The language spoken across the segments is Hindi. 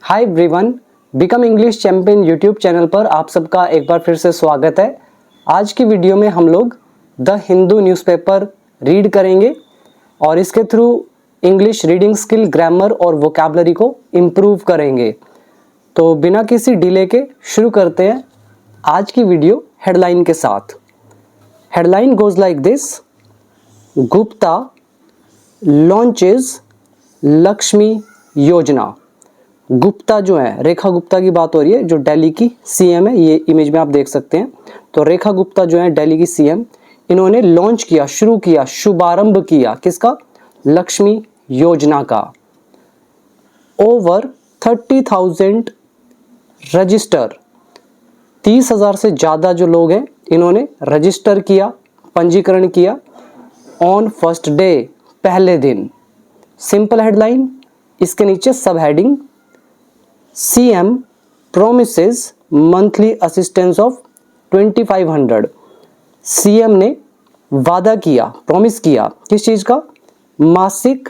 Hi everyone, become English champion YouTube channel पर आप सबका एक बार फिर से स्वागत है। आज की वीडियो में हम लोग द हिंदू न्यूज़पेपर रीड करेंगे और इसके through English reading skill, grammar और वोकैबुलरी को इम्प्रूव करेंगे। तो बिना किसी डिले के शुरू करते हैं आज की वीडियो हेडलाइन के साथ। Headline goes like this: Gupta launches Lakshmi योजना। गुप्ता जो है, रेखा गुप्ता की बात हो रही है जो दिल्ली की सीएम है। ये इमेज में आप देख सकते हैं। तो रेखा गुप्ता जो है दिल्ली की सीएम, इन्होंने लॉन्च किया, शुरू किया, शुभारंभ किया किसका? लक्ष्मी योजना का। ओवर 30,000 रजिस्टर, 30,000 से ज़्यादा जो लोग हैं इन्होंने रजिस्टर किया, पंजीकरण किया ऑन फर्स्ट डे, पहले दिन। सिंपल हेडलाइन, इसके नीचे सब heading: CM promises monthly assistance of 2500। CM ने वादा किया, प्रॉमिस किया किस चीज का? मासिक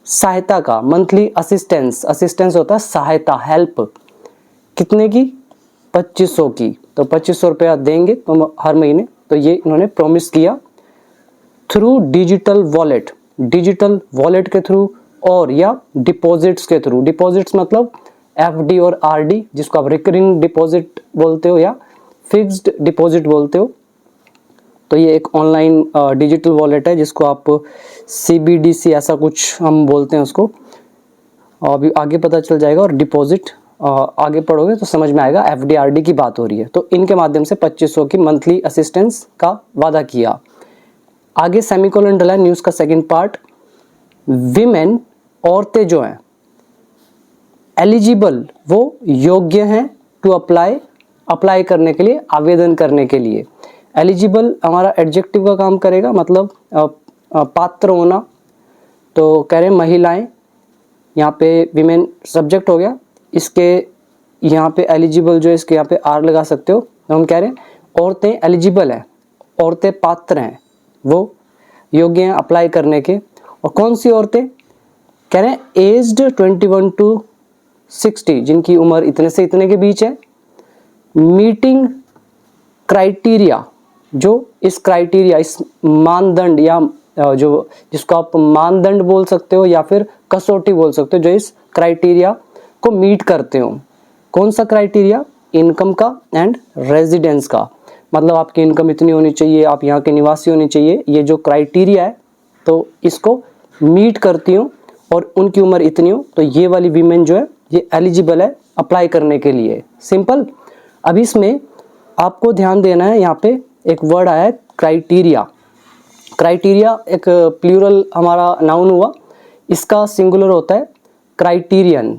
सहायता का। मंथली असिस्टेंस, असिस्टेंस होता है सहायता, हेल्प। कितने की? 2500 की। तो 2500 रुपया देंगे तो हर महीने। तो ये इन्होंने प्रॉमिस किया through digital wallet, digital wallet के थ्रू और या डिपॉजिट्स के थ्रू। डिपॉजिट्स मतलब एफडी और आरडी, जिसको आप रिकरिंग डिपॉजिट बोलते हो या फिक्स्ड डिपॉजिट बोलते हो। तो ये एक ऑनलाइन डिजिटल वॉलेट है जिसको आप सीबीडीसी ऐसा कुछ हम बोलते हैं उसको। अभी आगे पता चल जाएगा। और डिपॉजिट आगे पढ़ोगे तो समझ में आएगा। एफडी आरडी की बात हो रही है। तो इनके माध्यम से 2500 की मंथली असिस्टेंस का वादा किया। आगे सेमीकोलन डला न्यूज़ का सेकंड पार्ट: विमेन, औरतें जो हैं एलिजिबल, वो योग्य हैं टू अप्लाई, अप्लाई करने के लिए, आवेदन करने के लिए। एलिजिबल हमारा एडजेक्टिव का काम करेगा, मतलब पात्र होना। तो कह रहे हैं महिलाएं, यहाँ पे विमेन सब्जेक्ट हो गया। इसके यहाँ पे एलिजिबल जो है, इसके यहाँ पे आर लगा सकते हो। तो हम कह रहे हैं औरतें एलिजिबल हैं, औरतें पात्र हैं, वो योग्य हैं अप्लाई करने के। और कौन सी औरतें? कह रहे हैं एज्ड 21 to 60, जिनकी उम्र इतने से इतने के बीच है। मीटिंग क्राइटेरिया, जो इस क्राइटेरिया, इस मानदंड या जो जिसको आप मानदंड बोल सकते हो या फिर कसौटी बोल सकते हो, जो इस क्राइटेरिया को मीट करते हो। कौन सा क्राइटेरिया? इनकम का एंड रेजिडेंस का। मतलब आपकी इनकम इतनी होनी चाहिए, आप यहाँ के निवासी होनी चाहिए। ये जो क्राइटेरिया है तो इसको मीट करती हूँ और उनकी उम्र इतनी हो, तो ये वाली वीमेन जो है ये एलिजिबल है अप्लाई करने के लिए। सिंपल। अब इसमें आपको ध्यान देना है, यहाँ पे एक वर्ड आया है क्राइटेरिया। क्राइटेरिया एक प्लूरल हमारा नाउन हुआ, इसका सिंगुलर होता है क्राइटेरियन।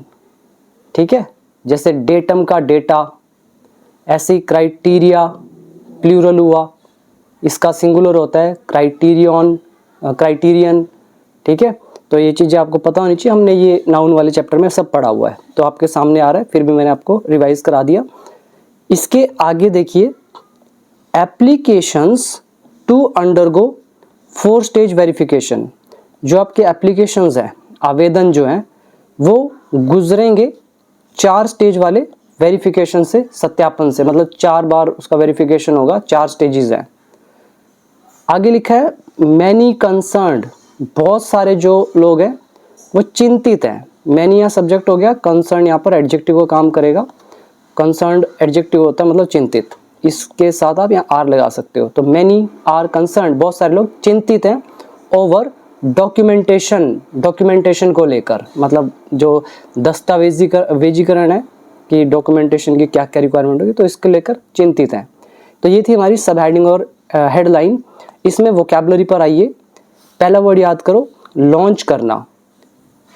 ठीक है, जैसे डेटम का डेटा, ऐसे क्राइटेरिया प्लूरल हुआ, इसका सिंगुलर होता है क्राइटेरियन, क्राइटेरियन। ठीक है, तो ये चीज़ें आपको पता होनी चाहिए। हमने ये नाउन वाले चैप्टर में सब पढ़ा हुआ है, तो आपके सामने आ रहा है, फिर भी मैंने आपको रिवाइज करा दिया। इसके आगे देखिए, applications to undergo 4 stage verification. जो आपके एप्लीकेशंस हैं, आवेदन जो हैं, वो गुजरेंगे 4 स्टेज वाले वेरिफिकेशन से, सत्यापन से। मतलब 4 बार उसका वेरिफिकेशन होगा, 4 स्टेजेस हैं। आगे लिखा है मैनी कंसर्न्ड, बहुत सारे जो लोग हैं वो चिंतित हैं। मैनी यहाँ सब्जेक्ट हो गया, कंसर्न यहाँ पर एडजेक्टिव का काम करेगा। कंसर्न्ड एडजेक्टिव होता है मतलब चिंतित, इसके साथ आप यहाँ आर लगा सकते हो। तो मैनी आर कंसर्न्ड, बहुत सारे लोग चिंतित हैं ओवर डॉक्यूमेंटेशन, डॉक्यूमेंटेशन को लेकर। मतलब जो दस्तावेजीकरण है कि डॉक्यूमेंटेशन की क्या क्या रिक्वायरमेंट होगी, तो इसको लेकर चिंतित हैं। तो ये थी हमारी सब हेडिंग और हेडलाइन। इसमें वोकैबुलरी पर आइए। पहला वर्ड याद करो, लॉन्च करना,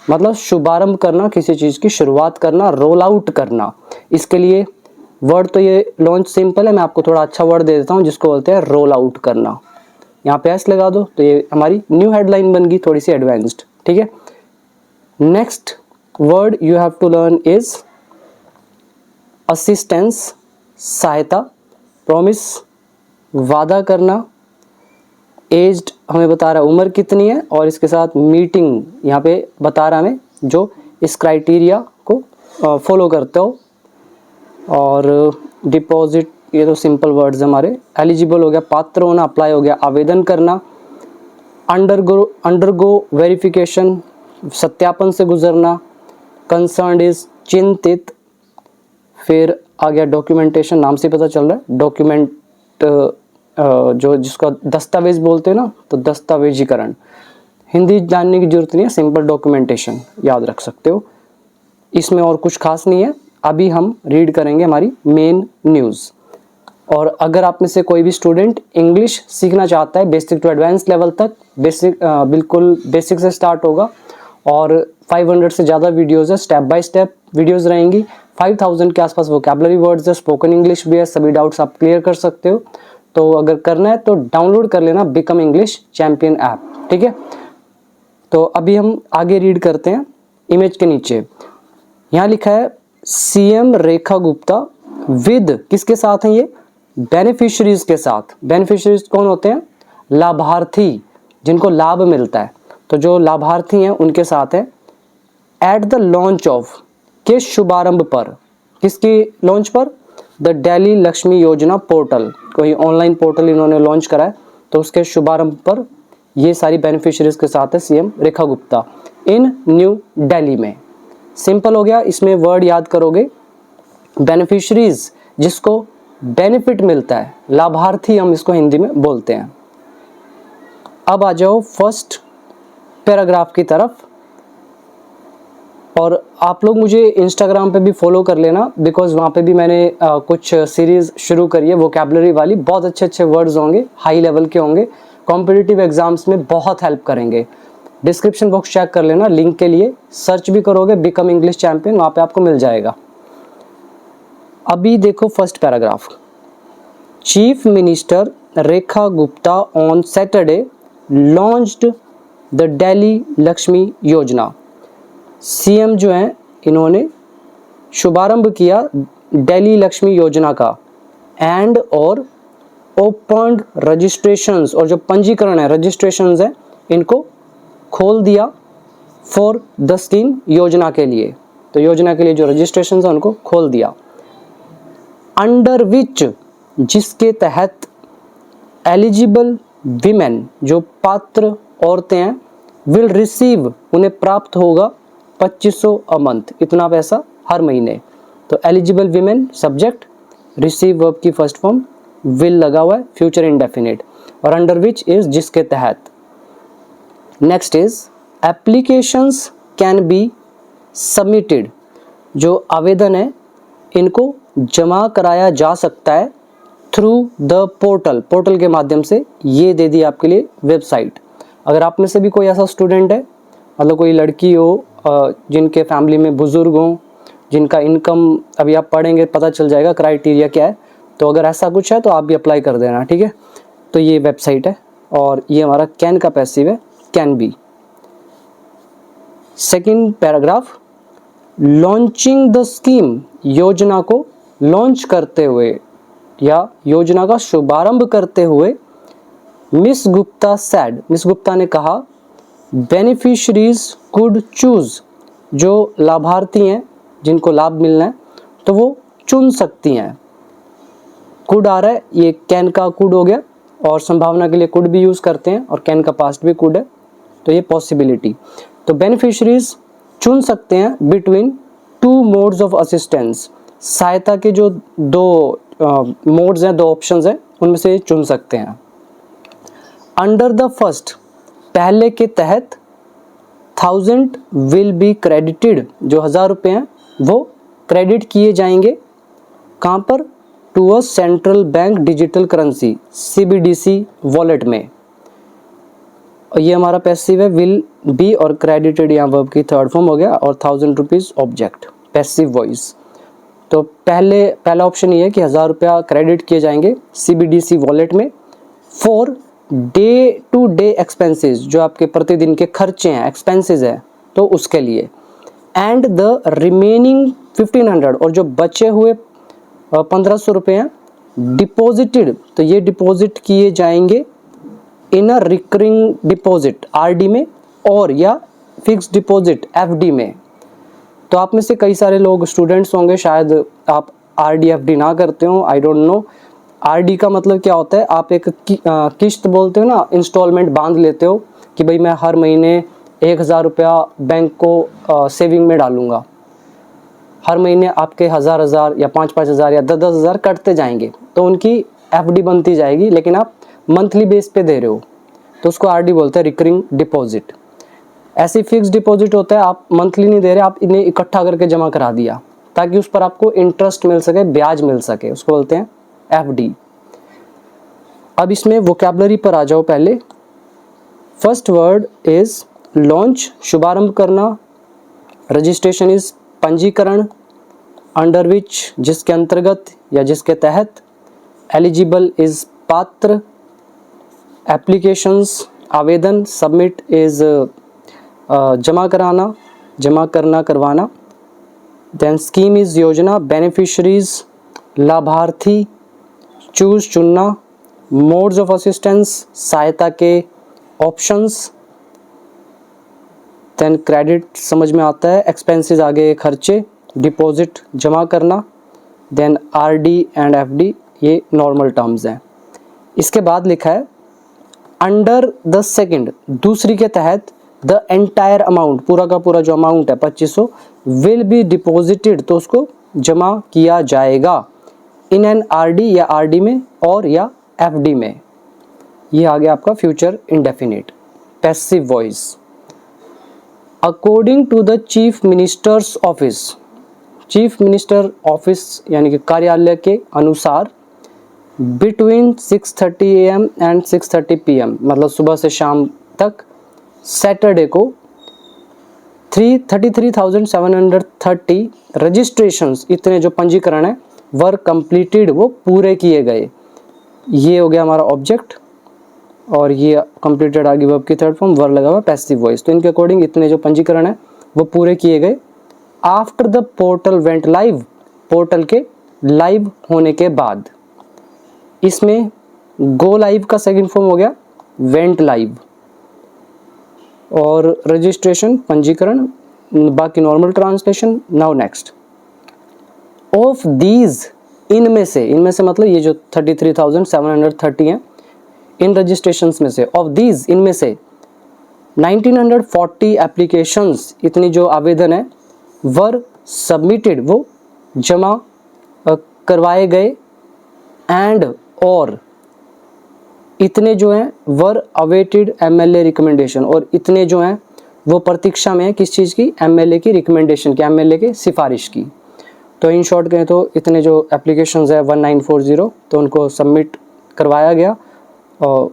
मतलब शुभारंभ करना, किसी चीज़ की शुरुआत करना, रोल आउट करना। इसके लिए वर्ड तो ये लॉन्च सिंपल है, मैं आपको थोड़ा अच्छा वर्ड दे देता हूँ जिसको बोलते हैं रोल आउट करना। यहाँ पे एस लगा दो, तो ये हमारी न्यू हेडलाइन बन गई, थोड़ी सी एडवांस्ड। ठीक है, next word you have to learn is assistance, सहायता। प्रॉमिस, वादा करना। एज्ड हमें बता रहा है उम्र कितनी है, और इसके साथ मीटिंग यहाँ पे बता रहा हमें जो इस क्राइटेरिया को फॉलो करते हो। और डिपॉजिट, ये तो सिंपल वर्ड्स हमारे। एलिजिबल हो गया पात्र होना, अप्लाई हो गया आवेदन करना, अंडरगो वेरिफिकेशन सत्यापन से गुजरना, कंसर्न इज चिंतित, फिर आ गया डॉक्यूमेंटेशन, नाम से पता चल रहा है डॉक्यूमेंट, जो जिसका दस्तावेज बोलते हैं ना, तो दस्तावेजीकरण। हिंदी जानने की जरूरत नहीं है, सिंपल डॉक्यूमेंटेशन याद रख सकते हो। इसमें और कुछ खास नहीं है। अभी हम रीड करेंगे हमारी मेन न्यूज़। और अगर आप में से कोई भी स्टूडेंट इंग्लिश सीखना चाहता है बेसिक टू एडवांस लेवल तक, बिल्कुल बेसिक से स्टार्ट होगा और 500 से ज़्यादा वीडियोज़ है, स्टेप बाय स्टेप वीडियोज़ रहेंगी। 5000 के आसपास वोकैबुलरी वर्ड्स है, स्पोकन इंग्लिश भी है, सभी डाउट्स आप क्लियर कर सकते हो। तो अगर करना है तो डाउनलोड कर लेना बिकम इंग्लिश चैंपियन ऐप, ठीक है। तो अभी हम आगे रीड करते हैं। इमेज के नीचे यहाँ लिखा है सीएम रेखा गुप्ता विद, किसके साथ हैं ये? बेनिफिशरीज के साथ। बेनिफिशरीज कौन होते हैं? लाभार्थी, जिनको लाभ मिलता है। तो जो लाभार्थी हैं उनके साथ है एट द लॉन्च ऑफ, के शुभारंभ पर, किसकी लॉन्च पर? द दिल्ली लक्ष्मी योजना पोर्टल, कोई ऑनलाइन पोर्टल इन्होंने लॉन्च करा है, तो उसके शुभारंभ पर ये सारी बेनिफिशरीज के साथ है सीएम रेखा गुप्ता इन न्यू दिल्ली में। सिंपल हो गया, इसमें वर्ड याद करोगे बेनिफिशरीज, जिसको बेनिफिट मिलता है, लाभार्थी हम इसको हिंदी में बोलते हैं। अब आ जाओ फर्स्ट पैराग्राफ की तरफ। और आप लोग मुझे इंस्टाग्राम पे भी फॉलो कर लेना, बिकॉज वहाँ पे भी मैंने कुछ सीरीज़ शुरू करी है वोकैबुलरी वाली। बहुत अच्छे अच्छे वर्ड्स होंगे, हाई लेवल के होंगे, कॉम्पिटिटिव एग्जाम्स में बहुत हेल्प करेंगे। डिस्क्रिप्शन बॉक्स चेक कर लेना, लिंक के लिए सर्च भी करोगे बिकम इंग्लिश चैंपियन, वहाँ पे आपको मिल जाएगा। अभी देखो first paragraph. Chief minister Rekha Gupta on Saturday launched the Delhi Lakshmi योजना। सीएम जो हैं इन्होंने शुभारंभ किया दिल्ली लक्ष्मी योजना का, एंड और ओपन्ड रजिस्ट्रेशंस, और जो पंजीकरण है रजिस्ट्रेशंस है इनको खोल दिया फॉर द स्कीम, योजना के लिए। तो योजना के लिए जो रजिस्ट्रेशंस है उनको खोल दिया। अंडर विच, जिसके तहत एलिजिबल विमेन, जो पात्र औरतें हैं, विल रिसीव, उन्हें प्राप्त होगा 2500 अ मंथ, इतना पैसा हर महीने। तो eligible women subject, receive verb की फर्स्ट फॉर्म, विल लगा हुआ है, फ्यूचर इंडेफिनिट, और अंडर विच इज जिसके तहत। Next is applications can be submitted, जो आवेदन है इनको जमा कराया जा सकता है थ्रू द पोर्टल, पोर्टल के माध्यम से। ये दे दी आपके लिए वेबसाइट। अगर आप में से भी कोई ऐसा स्टूडेंट है, मतलब कोई लड़की हो जिनके फैमिली में बुजुर्ग हों, जिनका इनकम, अभी आप पढ़ेंगे पता चल जाएगा क्राइटेरिया क्या है, तो अगर ऐसा कुछ है तो आप भी अप्लाई कर देना, ठीक है। तो ये वेबसाइट है और ये हमारा कैन का पैसिव है, can be. Second paragraph, launching the scheme, योजना को लॉन्च करते हुए या योजना का शुभारंभ करते हुए miss Gupta sad, miss Gupta ने कहा बेनिफिशरीज कुड चूज, जो लाभार्थी हैं जिनको लाभ मिलना है तो वो चुन सकती हैं। कुड आ रहा है, ये कैन का कुड हो गया, और संभावना के लिए कुड भी यूज़ करते हैं, और कैन का पास्ट भी कुड है, तो ये पॉसिबिलिटी। तो बेनिफिशरीज चुन सकते हैं between two modes of assistance, सहायता के जो दो मोड्स हैं, दो ऑप्शंस हैं, उनमें से चुन सकते हैं। अंडर द फर्स्ट, पहले के तहत 1000 विल बी क्रेडिटेड, जो 1000 रुपये हैं वो क्रेडिट किए जाएंगे। कहाँ पर? To a central bank digital currency, CBDC wallet में। और ये हमारा पैसिव है, विल बी और क्रेडिटेड यहाँ वर्ब की थर्ड फॉर्म हो गया, और 1000 रुपीज़ ऑब्जेक्ट, पैसिव वॉइस। तो पहला ऑप्शन ये है कि 1000 रुपया क्रेडिट किए जाएंगे CBDC वॉलेट में for day to day expenses, जो आपके प्रतिदिन के खर्चे हैं, एक्सपेंसेस है, तो उसके लिए। एंड द रिमेनिंग 1500, और जो बचे हुए 1500 रुपये हैं डिपॉजिटेड, तो ये डिपॉजिट किए जाएंगे इन अ रिकरिंग डिपॉजिट RD में, और या फिक्स डिपॉजिट FD में। तो आप में से कई सारे लोग स्टूडेंट्स होंगे, शायद आप आरडी एफडी ना करते हो, आई डोंट नो। आरडी का मतलब क्या होता है, आप एक किश्त बोलते हो ना, इंस्टॉलमेंट बांध लेते हो कि भाई मैं हर महीने 1000 रुपया बैंक को सेविंग में डालूंगा, हर महीने आपके 1000 या 5-5 हज़ार या 10-10 हज़ार कटते जाएंगे, तो उनकी एफडी बनती जाएगी, लेकिन आप मंथली बेस पे दे रहे हो, तो उसको आरडी बोलते हैं, रिकरिंग डिपॉजिट। ऐसी फिक्स डिपॉजिट होता है, आप मंथली नहीं दे रहे, आप इन्हें इकट्ठा करके जमा करा दिया ताकि उस पर आपको इंटरेस्ट मिल सके, ब्याज मिल सके, उसको बोलते हैं एफडी। अब इसमें वोकैबुलरी पर आ जाओ। पहले फर्स्ट वर्ड इज लॉन्च, शुभारंभ करना। रजिस्ट्रेशन इज पंजीकरण। अंडर विच, जिसके अंतर्गत या जिसके तहत। एलिजिबल इज पात्र। एप्लीकेशंस, आवेदन। सबमिट इज जमा कराना, जमा करना, करवाना। देन स्कीम इज योजना। बेनिफिशरीज, लाभार्थी। चूज, चुनना। मोड्स ऑफ असिस्टेंस, सहायता के ऑप्शंस। देन क्रेडिट समझ में आता है, एक्सपेंसेस आगे खर्चे। डिपॉजिट जमा करना। देन आरडी एंड एफडी ये नॉर्मल टर्म्स हैं। इसके बाद लिखा है अंडर द सेकंड, दूसरी के तहत, द एंटायर अमाउंट, पूरा का पूरा जो अमाउंट है 2500, विल बी डिपॉजिटेड, तो उसको जमा किया जाएगा, इन एन आरडी या आरडी में, और या एफडी में। ये आ गया आपका future indefinite. Passive voice, according to the chief minister's office, chief minister office यानी कि कार्यालय के अनुसार, बिटवीन 6:30 AM एंड 6:30 PM, मतलब सुबह से शाम तक, सैटरडे को 33,730 रजिस्ट्रेशंस, इतने जो पंजीकरण है, वर कंप्लीटेड, वो पूरे किए गए। ये हो गया हमारा ऑब्जेक्ट, और ये कंप्लीटेड आगे वर्ब की थर्ड फॉर्म, वर लगा हुआ पैसिव वॉइस। तो इनके अकॉर्डिंग इतने जो पंजीकरण है वो पूरे किए गए। After the portal went live, portal के लाइव होने के बाद। इसमें गो लाइव का सेकंड फॉर्म हो गया वेंट लाइव, और रजिस्ट्रेशन पंजीकरण, बाकी normal translation. Now next, of these, इनमें से, इनमें से मतलब ये जो 33,730 हैं इन रजिस्ट्रेशंस में से, ऑफ दीज, इनमें से 1940 एप्लीकेशंस, इतनी जो आवेदन है, वर सबमिटेड, वो जमा करवाए गए, एंड और इतने जो हैं वर अवेटेड एमएलए रिकमेंडेशन, और इतने जो हैं वो प्रतीक्षा में है किस चीज़ की, एमएलए की रिकमेंडेशन की, एमएलए के सिफारिश की। तो इन शॉर्ट कहें तो इतने जो एप्लीकेशंस है 1940, तो उनको सबमिट करवाया गया और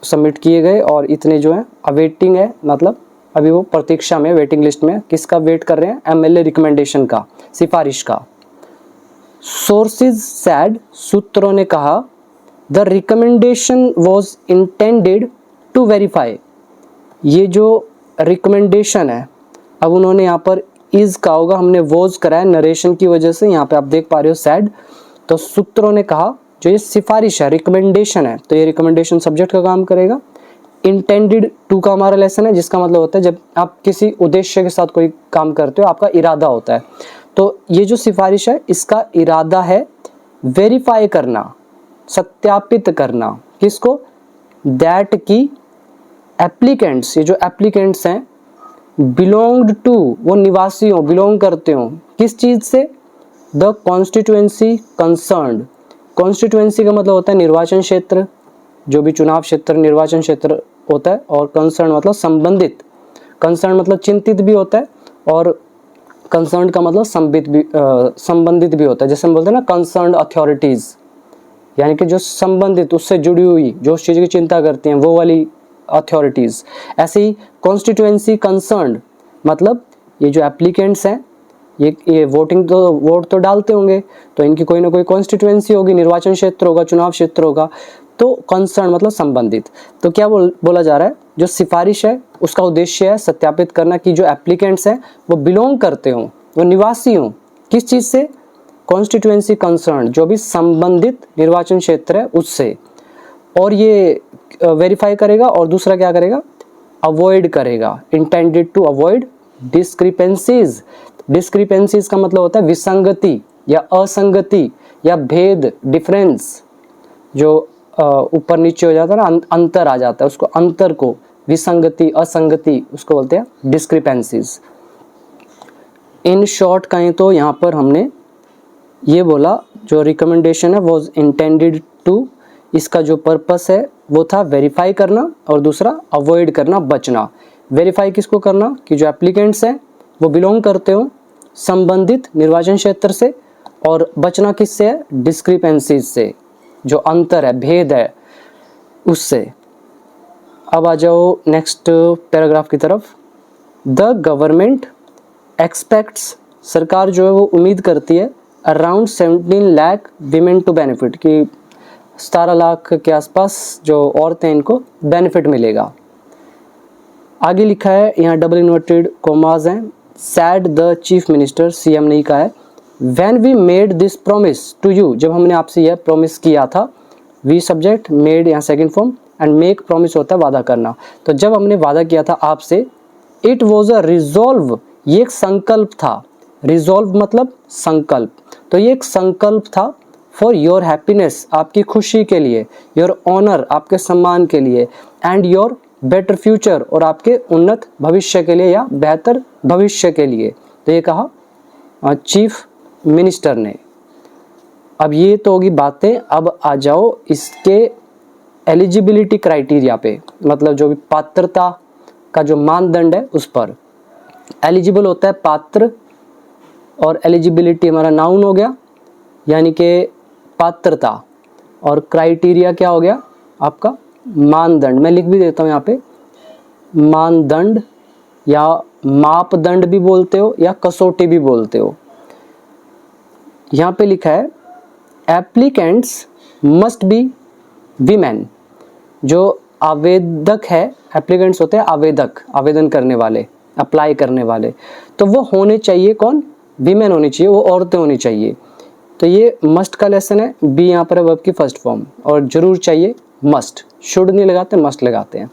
सबमिट किए गए, और इतने जो हैं अवेटिंग है, मतलब अभी वो प्रतीक्षा में, वेटिंग लिस्ट में, किसका वेट कर रहे हैं, एमएलए रिकमेंडेशन का, सिफारिश का। सोर्सेज सेड, सूत्रों ने कहा, the recommendation was intended to verify, ये जो रिकमेंडेशन है, अब उन्होंने यहाँ पर इज का होगा, हमने वॉज कराया नरेशन की वजह से, यहाँ पे आप देख पा रहे हो सेड, तो सूत्रों ने कहा, जो ये सिफारिश है, रिकमेंडेशन है, तो ये रिकमेंडेशन सब्जेक्ट का काम करेगा। इंटेंडेड टू का हमारा लेसन है, जिसका मतलब होता है जब आप किसी उद्देश्य के साथ कोई काम करते हो, आपका इरादा होता है, तो ये जो सिफारिश है इसका इरादा है वेरीफाई करना, सत्यापित करना, किसको, दैट की एप्लीकेंट्स, ये जो एप्लीकेंट्स हैं, बिलोंग्ड टू, वो निवासी हो, बिलोंग करते हो, किस चीज़ से, द कॉन्स्टिट्यूएंसी कंसर्न्ड, कॉन्स्टिट्यूएंसी का मतलब होता है निर्वाचन क्षेत्र, जो भी चुनाव क्षेत्र, निर्वाचन क्षेत्र होता है, और कंसर्न मतलब संबंधित, कंसर्न मतलब चिंतित भी होता है, और कंसर्न का मतलब संबंधित भी होता है, जैसे हम बोलते हैं ना कंसर्न्ड अथॉरिटीज़, यानी कि जो संबंधित, उससे जुड़ी हुई, जो उस चीज़ की चिंता करती हैं, वो वाली अथॉरिटीज़। ऐसे ही कॉन्स्टिट्यूएंसी कंसर्न्ड मतलब ये जो एप्लीकेंट्स हैं, ये वोटिंग तो, वोट तो डालते होंगे, तो इनकी कोई ना कोई कॉन्स्टिट्यूएंसी होगी, निर्वाचन क्षेत्र होगा, चुनाव क्षेत्र होगा, तो कंसर्न मतलब संबंधित। तो क्या बोला जा रहा है, जो सिफारिश है उसका उद्देश्य है सत्यापित करना कि जो एप्लीकेंट्स हैं वो बिलोंग करते हों, वो निवासी हों, किस चीज़ से, कॉन्स्टिट्यूएंसी कंसर्न, जो भी संबंधित निर्वाचन क्षेत्र है उससे, और ये वेरीफाई करेगा, और दूसरा क्या करेगा, अवॉइड करेगा, intended to avoid discrepancies, discrepancies का मतलब होता है विसंगति या असंगति या भेद, डिफरेंस, जो ऊपर नीचे हो जाता है ना, अंतर आ जाता है, उसको अंतर को, विसंगति, असंगति, उसको बोलते हैं डिस्क्रिपेंसीज। इन शॉर्ट कहें तो यहाँ पर हमने ये बोला, जो रिकमेंडेशन है वो इंटेंडेड टू, इसका जो पर्पस है वो था वेरीफाई करना और दूसरा अवॉइड करना, बचना। वेरीफाई किसको करना कि जो एप्लीकेंट्स हैं वो बिलोंग करते हो संबंधित निर्वाचन क्षेत्र से, और बचना किससे है, डिस्क्रिपेंसीज से, जो अंतर है, भेद है, उससे। अब आ जाओ नेक्स्ट पैराग्राफ की तरफ। द गवर्नमेंट एक्सपेक्ट्स, सरकार जो है वो उम्मीद करती है, around 17 lakh women to benefit, कि 17 लाख के आसपास जो औरतें इनको बेनिफिट मिलेगा। आगे लिखा है, यहाँ डबल इन्वर्टेड कोमाज हैं, said the chief minister, CM ने कहा है, when we made this promise to you, जब हमने आपसे यह प्रॉमिस किया था, वी सब्जेक्ट, मेड यहाँ second form, and make promise होता है वादा करना, तो जब हमने वादा किया था आपसे, इट वॉज अ रिजॉल्व, ये एक संकल्प था, रिजॉल्व मतलब संकल्प, तो ये एक संकल्प था, फॉर योर हैप्पीनेस, आपकी खुशी के लिए, योर ऑनर, आपके सम्मान के लिए, एंड योर बेटर फ्यूचर, और आपके उन्नत भविष्य के लिए या बेहतर भविष्य के लिए। तो ये कहा चीफ मिनिस्टर ने। अब ये तो होगी बातें, अब आ जाओ इसके एलिजिबिलिटी क्राइटेरिया पे, मतलब जो भी पात्रता का जो मानदंड है उस पर। एलिजिबल होता है पात्र, और एलिजिबिलिटी हमारा नाउन हो गया, यानी कि पात्रता, और क्राइटेरिया क्या हो गया आपका मानदंड। मैं लिख भी देता हूँ यहाँ पे, मानदंड या मापदंड भी बोलते हो या कसौटी भी बोलते हो। यहाँ पे लिखा है एप्लीकेंट्स मस्ट बी वीमेन, जो आवेदक है, एप्लीकेंट्स होते हैं आवेदक, आवेदन करने वाले, अप्लाई करने वाले, तो वो होने चाहिए कौन, वीमेन होनी चाहिए, वो औरतें होनी चाहिए। तो ये मस्ट का लेसन है, बी यहाँ पर है वर्ब की फर्स्ट फॉर्म, और जरूर चाहिए मस्ट, शुड नहीं लगाते, मस्ट लगाते हैं।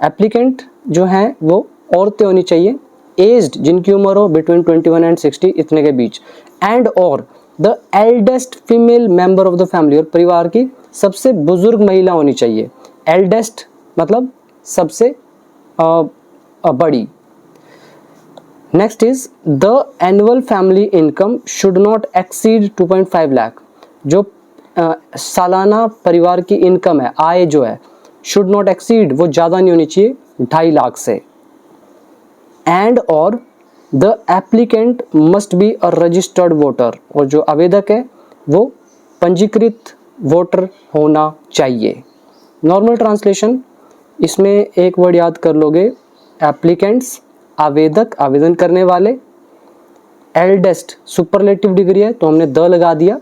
एप्लीकेंट जो हैं वो औरतें होनी चाहिए, एज्ड, जिनकी उम्र हो बिटवीन 21 एंड 60, इतने के बीच, एंड और the eldest female member of the family, और परिवार की सबसे बुजुर्ग महिला होनी चाहिए। एल्डेस्ट मतलब सबसे बड़ी। Next is the annual family income should not exceed 2.5 lakh, जो सालाना परिवार की इनकम है, आय जो है, शुड नॉट एक्सीड, वो ज़्यादा नहीं होनी चाहिए 2.5 लाख से। एंड और the applicant must be a registered voter, और जो आवेदक है वो पंजीकृत वोटर होना चाहिए। नॉर्मल ट्रांसलेशन, इसमें एक वर्ड याद कर लोगे, एप्लीकेंट्स आवेदक, आवेदन करने वाले, एल्डेस्ट सुपरलेटिव डिग्री है तो हमने द लगा दिया,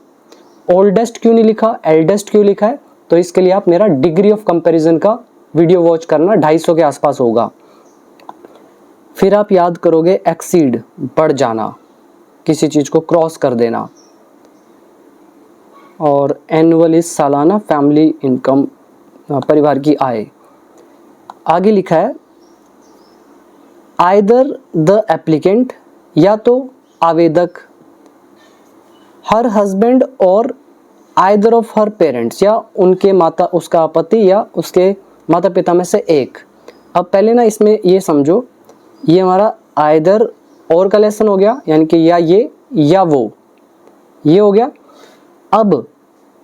ओल्डेस्ट क्यों नहीं लिखा, एल्डेस्ट क्यों लिखा है, तो इसके लिए आप मेरा डिग्री ऑफ कंपैरिजन का वीडियो वॉच करना, 250 के आसपास होगा। फिर आप याद करोगे एक्सीड, बढ़ जाना, किसी चीज को क्रॉस कर देना, और एनुअल इज सालाना, फैमिली इनकम परिवार की आय। आगे लिखा है आइदर द एप्लीकेंट, या तो आवेदक, हर हस्बैंड और आइदर ऑफ हर पेरेंट्स, या उनके माता, उसका पति या उसके माता पिता में से एक। अब पहले ना इसमें ये समझो, ये हमारा आइदर और का लेसन हो गया, यानी कि या ये या वो, ये हो गया। अब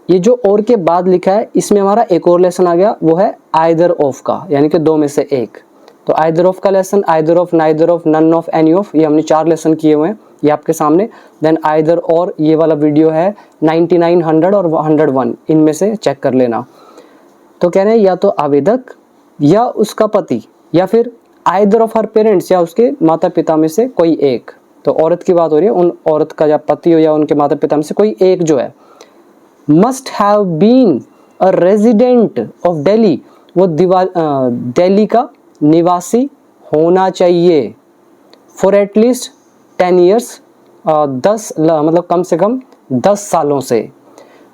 ये जो और के बाद लिखा है इसमें हमारा एक और लेसन आ गया, वो है आइदर ऑफ का, यानी कि दो में से एक। तो आइदर ऑफ का lesson, either of, neither of, none of, any of, ये हमने 4 लेसन किए हुए हैं, ये आपके सामने। देन आइदर और, ये वाला वीडियो है 99, 100 और 101, इनमें से चेक कर लेना। तो कह रहे हैं या तो आवेदक या उसका पति, या फिर आइदर ऑफ हर पेरेंट्स, या उसके माता पिता में से कोई एक। तो औरत की बात हो रही है, उन औरत का या पति हो या उनके माता पिता में से कोई एक जो है। Must have been a resident of Delhi, वो दिल्ली का निवासी होना चाहिए। फॉर एटलीस्ट 10 ईयर्स, 10 मतलब कम से कम 10 सालों से।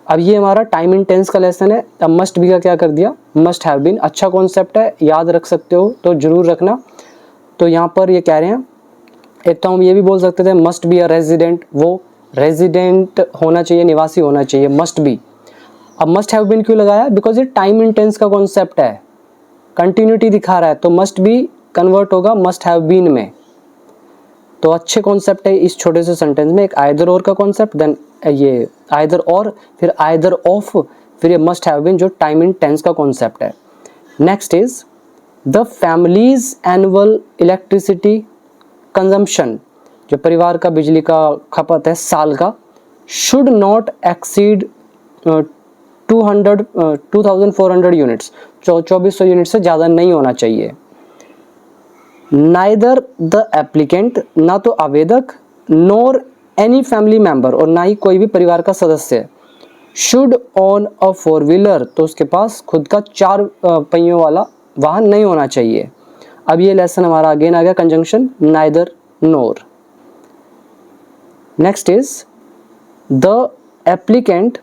अब ये हमारा टाइम इन टेंस का लेसन है। अब मस्ट बी का क्या कर दिया, मस्ट हैव बीन। अच्छा कॉन्सेप्ट है, याद रख सकते हो तो जरूर रखना। तो यहाँ पर ये कह रहे हैं एक तो हम ये भी बोल सकते थे मस्ट बी अ रेजिडेंट, वो रेजिडेंट होना चाहिए, निवासी होना चाहिए, मस्ट बी। अब मस्ट हैव बीन क्यों लगाया? बिकॉज ये टाइम इंटेंस का कॉन्सेप्ट है, कंटिन्यूटी दिखा रहा है, तो मस्ट बी कन्वर्ट होगा मस्ट हैव बीन में। तो अच्छे कॉन्सेप्ट है इस छोटे से सेंटेंस में, एक आइदर और का कॉन्सेप्ट, देन ये आइदर और, फिर आइदर ऑफ, फिर ये मस्ट हैव बीन जो टाइम इन टेंस का कॉन्सेप्ट है। Next is the families annual electricity consumption, जो परिवार का बिजली का खपत है साल का, should not exceed 2400 units, 2400 unit से ज़्यादा नहीं होना चाहिए। नाइदर द एप्लीकेंट, ना तो आवेदक, नोर एनी फैमिली मेंबर, और ना ही कोई भी परिवार का सदस्य, should on a four wheeler, तो उसके पास खुद का 4 पहियों वाला वाहन नहीं होना चाहिए। अब ये लेसन हमारा अगेन आ गया conjunction neither nor. Next is the applicant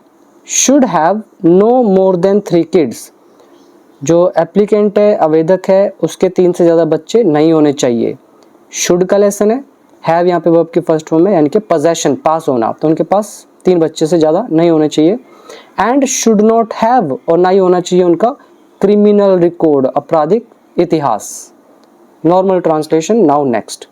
should have no more than 3 kids, जो एप्लीकेंट है, आवेदक है, उसके 3 से ज़्यादा बच्चे नहीं होने चाहिए। शुड का लेसन है, हैव यहाँ पे वर्ब की फर्स्ट फॉर्म में, यानी कि पोजेशन, पास होना, तो उनके पास 3 बच्चे से ज़्यादा नहीं होने चाहिए। एंड शुड नॉट हैव, और ना ही होना चाहिए उनका क्रिमिनल रिकॉर्ड, आपराधिक इतिहास। Normal translation. नाउ नेक्स्ट,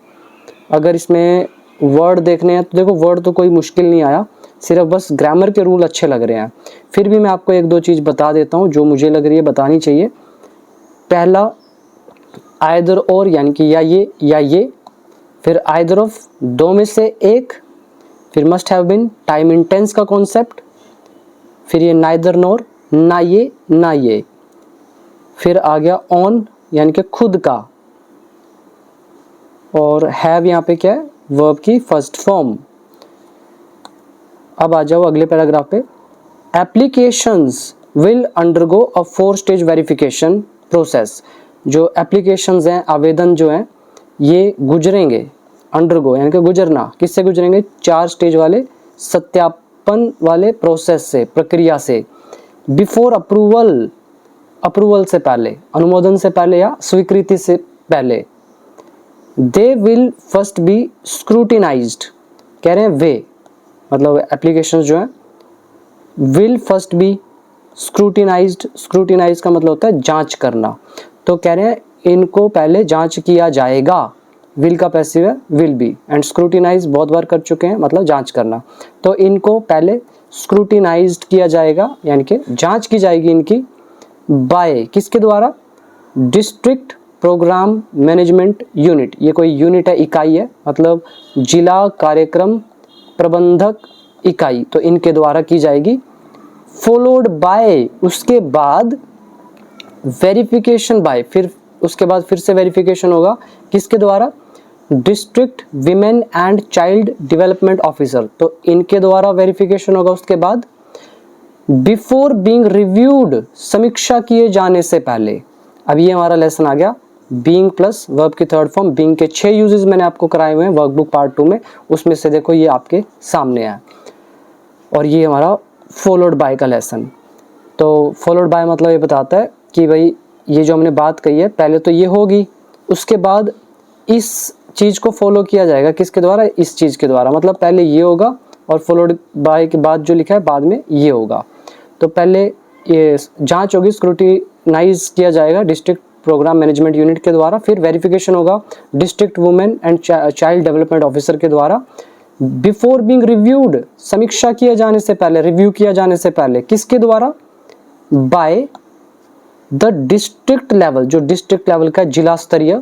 अगर इसमें वर्ड देखने हैं तो देखो वर्ड तो कोई मुश्किल नहीं आया, सिर्फ बस ग्रामर के रूल अच्छे लग रहे हैं। फिर भी मैं आपको 1-2 चीज़ बता देता हूँ जो मुझे लग रही है बतानी चाहिए। पहला आइदर और, यानी कि या ये, फिर आइदर ऑफ, 2 में से एक, फिर must have been, time in tense का कॉन्सेप्ट, फिर ये नाइदर नोर, ना ये, फिर आ गया ऑन यानी कि खुद का, और हैव यहाँ पे क्या है, वर्ब की फर्स्ट फॉर्म। अब आ जाओ अगले पैराग्राफ पे। Applications will undergo a 4 stage verification process, जो एप्लीकेशंस हैं, आवेदन जो हैं, ये गुजरेंगे, अंडरगो यानी कि गुजरना, किससे गुजरेंगे, 4 स्टेज वाले सत्यापन वाले प्रोसेस से, प्रक्रिया से। बिफोर अप्रूवल, अप्रूवल से पहले, अनुमोदन से पहले या स्वीकृति से पहले। दे विल फर्स्ट बी स्क्रूटिनाइज्ड, कह रहे हैं वे, मतलब एप्लीकेशंस जो हैं विल फर्स्ट बी स्क्रूटिनाइज्ड, स्क्रूटिनाइज का मतलब होता है जांच करना, तो कह रहे हैं इनको पहले जांच किया जाएगा। विल का पैसिव है विल बी, एंड स्क्रूटिनाइज बहुत बार कर चुके हैं, मतलब जांच करना, तो इनको पहले स्क्रूटिनाइज्ड किया जाएगा, यानी कि जांच की जाएगी इनकी, बाय, किसके द्वारा, डिस्ट्रिक्ट प्रोग्राम मैनेजमेंट यूनिट, ये कोई यूनिट है, इकाई है, मतलब जिला कार्यक्रम प्रबंधक इकाई, तो इनके द्वारा की जाएगी। फॉलोड बाय, उसके बाद वेरिफिकेशन बाय, फिर उसके बाद फिर से वेरिफिकेशन होगा, किसके द्वारा, district women and child development officer, तो इनके द्वारा वेरिफिकेशन होगा। उसके बाद बिफोर बीइंग रिव्यूड, समीक्षा किए जाने से पहले। अब ये हमारा लेसन आ गया बीइंग प्लस वर्ब की थर्ड फॉर्म। बीइंग के 6 यूजेस मैंने आपको कराए हुए हैं वर्कबुक पार्ट 2 में, उसमें से देखो ये आपके सामने है। और ये हमारा फॉलोड बाय का लेसन। तो फॉलोड बाय मतलब ये बताता है कि भाई ये जो हमने बात कही है पहले तो ये होगी, उसके बाद इस चीज़ को फॉलो किया जाएगा, किसके द्वारा, इस चीज़ के द्वारा, मतलब पहले ये होगा और फॉलोड बाय के बाद जो लिखा है बाद में ये होगा। तो पहले ये जांच होगी, स्क्रूटिनाइज किया जाएगा डिस्ट्रिक्ट प्रोग्राम मैनेजमेंट यूनिट के द्वारा, फिर वेरिफिकेशन होगा district women and child development officer के द्वारा। बिफोर बीइंग रिव्यूड, समीक्षा किया जाने से पहले, रिव्यू किया जाने से पहले, किसके द्वारा, बाय द डिस्ट्रिक्ट लेवल, जो डिस्ट्रिक्ट लेवल का जिला स्तरीय,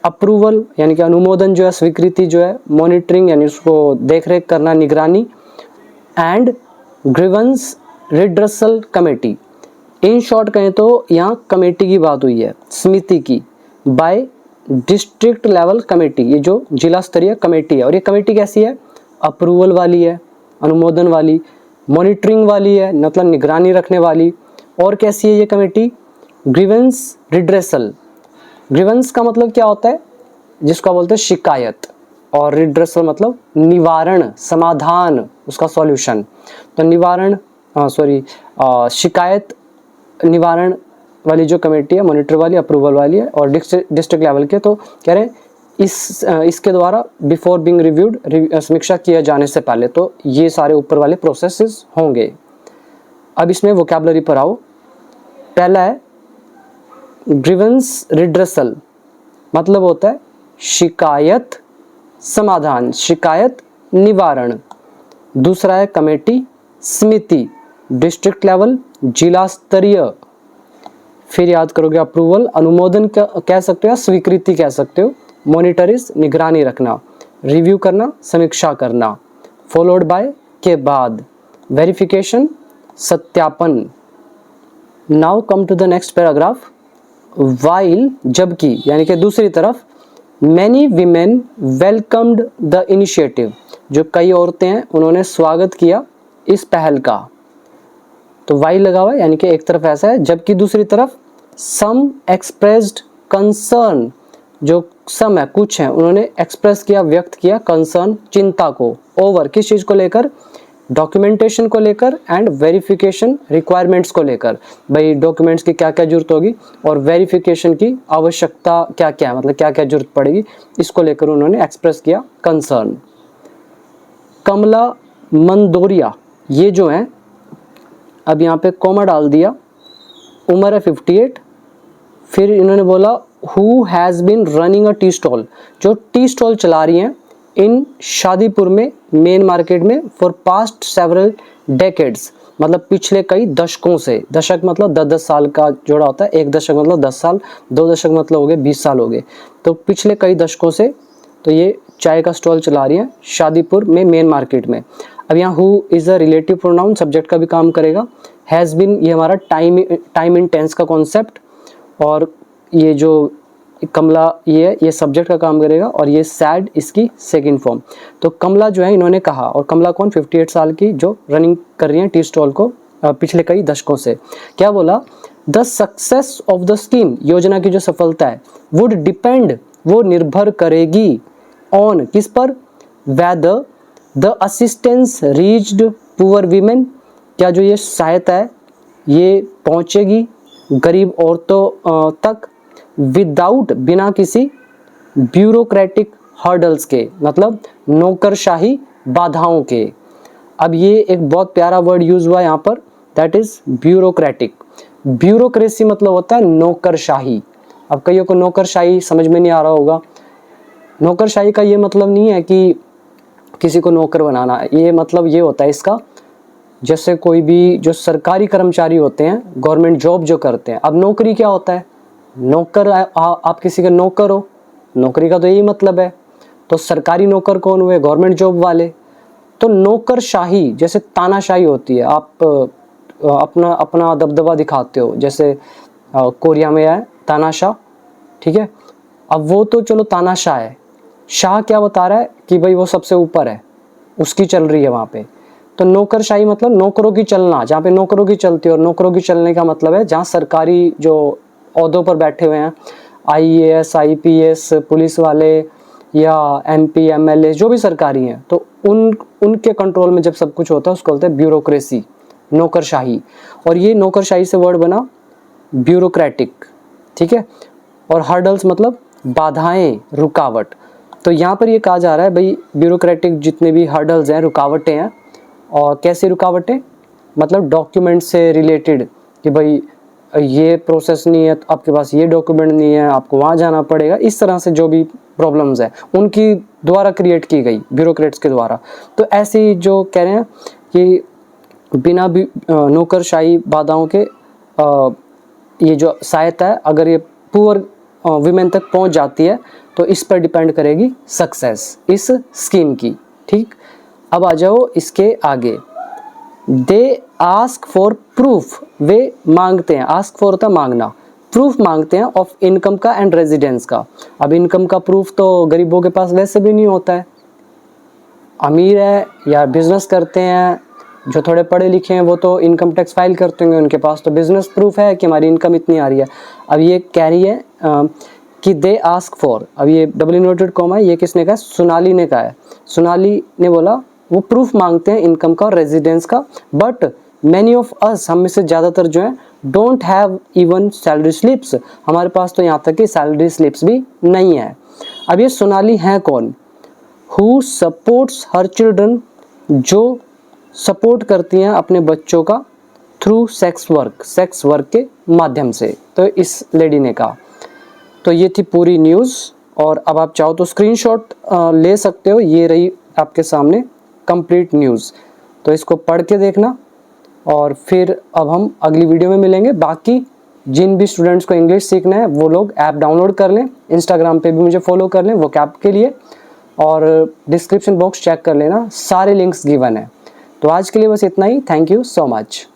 अप्रूवल यानी कि अनुमोदन जो है, स्वीकृति जो है, मॉनिटरिंग यानी उसको देखरेख करना, निगरानी, and grievance redressal committee. In short कहें तो यहाँ कमेटी की बात हुई है, समिति की, बाय डिस्ट्रिक्ट लेवल कमेटी, ये जो जिला स्तरीय कमेटी है। और ये कमेटी कैसी है, अप्रूवल वाली है, अनुमोदन वाली, मॉनिटरिंग वाली है, मतलब निगरानी रखने वाली, और कैसी है ये कमेटी, ग्रीवेंस रिड्रेसल। ग्रीवेंस का मतलब क्या होता है, जिसको बोलते हैं शिकायत, और रिड्रेसल मतलब निवारण, समाधान, उसका सॉल्यूशन। तो निवारण शिकायत निवारण वाली जो कमेटी है, मॉनिटर वाली, अप्रूवल वाली है, और डिस्ट्रिक्ट लेवल के, तो कह रहे हैं इसके द्वारा बिफोर बीइंग रिव्यूड, समीक्षा किया जाने से पहले, तो ये सारे ऊपर वाले प्रोसेसेस होंगे। अब इसमें वोकैबुलरी पर आओ। पहला है ग्रीवेंस रिड्रेसल, मतलब होता है शिकायत समाधान, शिकायत निवारण। दूसरा है कमेटी, समिति, डिस्ट्रिक्ट लेवल, जिला स्तरीय। फिर याद करोगे अप्रूवल, अनुमोदन कह सकते हो या स्वीकृति कह सकते हो। मॉनिटरिज, निगरानी रखना। रिव्यू करना, समीक्षा करना। फॉलोड बाय, के बाद। वेरिफिकेशन, सत्यापन। Now come to the next paragraph. While, जबकि, यानी कि दूसरी तरफ, many women welcomed the initiative, जो कई औरतें हैं उन्होंने स्वागत किया इस पहल का। तो वाइल लगा हुआ है, यानी कि एक तरफ ऐसा है, जबकि दूसरी तरफ सम एक्सप्रेस्ड कंसर्न, जो सम है कुछ है, उन्होंने एक्सप्रेस किया, व्यक्त किया, कंसर्न चिंता को, ओवर किस चीज को लेकर, डॉक्यूमेंटेशन को लेकर, एंड वेरिफिकेशन रिक्वायरमेंट्स को लेकर। भाई डॉक्यूमेंट्स की क्या क्या जरूरत होगी और वेरिफिकेशन की आवश्यकता क्या क्या है, मतलब क्या क्या जरूरत पड़ेगी, इसको लेकर उन्होंने एक्सप्रेस किया कंसर्न। कमला मंदोरिया, ये जो है, अब यहाँ पे कॉमा डाल दिया, उम्र है 58। फिर इन्होंने बोला who has been running a tea stall, जो टी स्टॉल चला रही हैं इन शादीपुर में, मेन मार्केट में, फॉर पास्ट सेवरल डेकेड्स, मतलब पिछले कई दशकों से। दशक मतलब 10-10 साल का जोड़ा होता है, एक दशक मतलब 10 साल, 2 दशक मतलब हो गए 20 साल हो गए, तो पिछले कई दशकों से तो ये चाय का स्टॉल चला रही हैं शादीपुर में, मेन मार्केट में। अब यहाँ who is a relative pronoun, subject का भी काम करेगा। हैज़ बीन, ये हमारा टाइम इन टेंस का कॉन्सेप्ट, और ये जो कमला ये सब्जेक्ट का काम करेगा, और ये सैड इसकी सेकंड फॉर्म। तो कमला जो है इन्होंने कहा, और कमला कौन, 58 साल की, जो रनिंग कर रही हैं टी स्टॉल को पिछले कई दशकों से। क्या बोला, the success of the scheme, योजना की जो सफलता है, वुड डिपेंड, वो निर्भर करेगी, ऑन किस पर, whether the assistance reached poor women, क्या जो ये सहायता है ये पहुंचेगी गरीब औरतों तक, विदाउट, बिना किसी, ब्यूरोक्रेटिक हर्डल्स के, मतलब नौकरशाही बाधाओं के। अब ये एक बहुत प्यारा वर्ड यूज हुआ यहाँ पर, दैट इज ब्यूरोक्रेटिक। ब्यूरोक्रेसी मतलब होता है नौकरशाही। अब कईयों को नौकरशाही समझ में नहीं आ रहा होगा। नौकरशाही का ये मतलब नहीं है कि किसी को नौकर बनाना, ये मतलब ये होता है इसका, जैसे कोई भी जो सरकारी कर्मचारी होते हैं, गवर्नमेंट जॉब जो करते हैं। अब नौकरी क्या होता है, नौकर, आप किसी के नौकर हो, नौकरी का तो यही मतलब है। तो सरकारी नौकर कौन हुए, गवर्नमेंट जॉब वाले। तो नौकरशाही जैसे तानाशाही होती है, आप अपना अपना दबदबा दिखाते हो, जैसे कोरिया में है तानाशाह, ठीक है। अब वो तो चलो तानाशाह है, शाह क्या बता रहा है कि भाई वो सबसे ऊपर है, उसकी चल रही है वहाँ पे। तो नौकरशाही मतलब नौकरों की चलना, जहाँ पे नौकरों की चलती है। और नौकरों की चलने का मतलब है जहाँ सरकारी जो ओहदों पर बैठे हुए हैं, IAS, IPS, पुलिस वाले या MP, MLA, जो भी सरकारी हैं, तो उनके कंट्रोल में जब सब कुछ होता है उसको बोलते हैं ब्यूरोक्रेसी, नौकरशाही। और ये नौकरशाही से वर्ड बना ब्यूरोक्रेटिक, ठीक है। और हर्डल्स मतलब बाधाएं, रुकावट। तो यहाँ पर ये कहा जा रहा है भाई ब्यूरोक्रेटिक जितने भी हर्डल्स हैं, रुकावटें हैं। और कैसी रुकावटें, मतलब डॉक्यूमेंट से रिलेटेड, कि भाई ये प्रोसेस नहीं है, तो आपके पास ये डॉक्यूमेंट नहीं है, आपको वहाँ जाना पड़ेगा। इस तरह से जो भी प्रॉब्लम्स है उनकी द्वारा क्रिएट की गई, ब्यूरोक्रेट्स के द्वारा। तो ऐसी जो कह रहे हैं कि बिना भी नौकरशाही बाधाओं के ये जो सहायता है, अगर ये पुअर वीमेन तक पहुंच जाती है तो इस पर डिपेंड करेगी सक्सेस इस स्कीम की, ठीक। अब आ जाओ इसके आगे। दे आस्क फॉर प्रूफ, वे मांगते हैं, आस्क फॉर होता मांगना, प्रूफ मांगते हैं ऑफ इनकम का एंड रेजिडेंस का। अब इनकम का प्रूफ तो गरीबों के पास वैसे भी नहीं होता है। अमीर है या बिजनेस करते हैं, जो थोड़े पढ़े लिखे हैं वो तो इनकम टैक्स फाइल करते होंगे, उनके पास तो बिजनेस प्रूफ है कि हमारी इनकम इतनी आ रही है। अब ये कह रही है कि दे आस्क फॉर, अब ये डबल इन्वर्टेड कॉमा है, ये किसने कहा, सोनाली ने कहा है। सोनाली ने बोला वो प्रूफ मांगते हैं इनकम का और रेजिडेंस का, बट मैनी ऑफ अस, हम में से ज़्यादातर जो है, don't have even salary slips, हमारे पास तो यहाँ तक कि सैलरी स्लिप्स भी नहीं है। अब ये सोनाली हैं कौन? हु सपोर्ट्स हर चिल्ड्रन, जो सपोर्ट करती हैं अपने बच्चों का थ्रू सेक्स वर्क के माध्यम से। तो इस लेडी ने कहा। तो ये थी पूरी न्यूज़, और अब आप चाहो तो स्क्रीनशॉट ले सकते हो। ये रही आपके सामने कंप्लीट न्यूज़। तो इसको पढ़ के देखना, और फिर अब हम अगली वीडियो में मिलेंगे। बाकी जिन भी स्टूडेंट्स को इंग्लिश सीखना है वो लोग ऐप डाउनलोड कर लें, इंस्टाग्राम पे भी मुझे फॉलो कर लें वो कैप के लिए, और डिस्क्रिप्शन बॉक्स चेक कर लेना, सारे लिंक्स गिवन है। तो आज के लिए बस इतना ही। Thank you so much.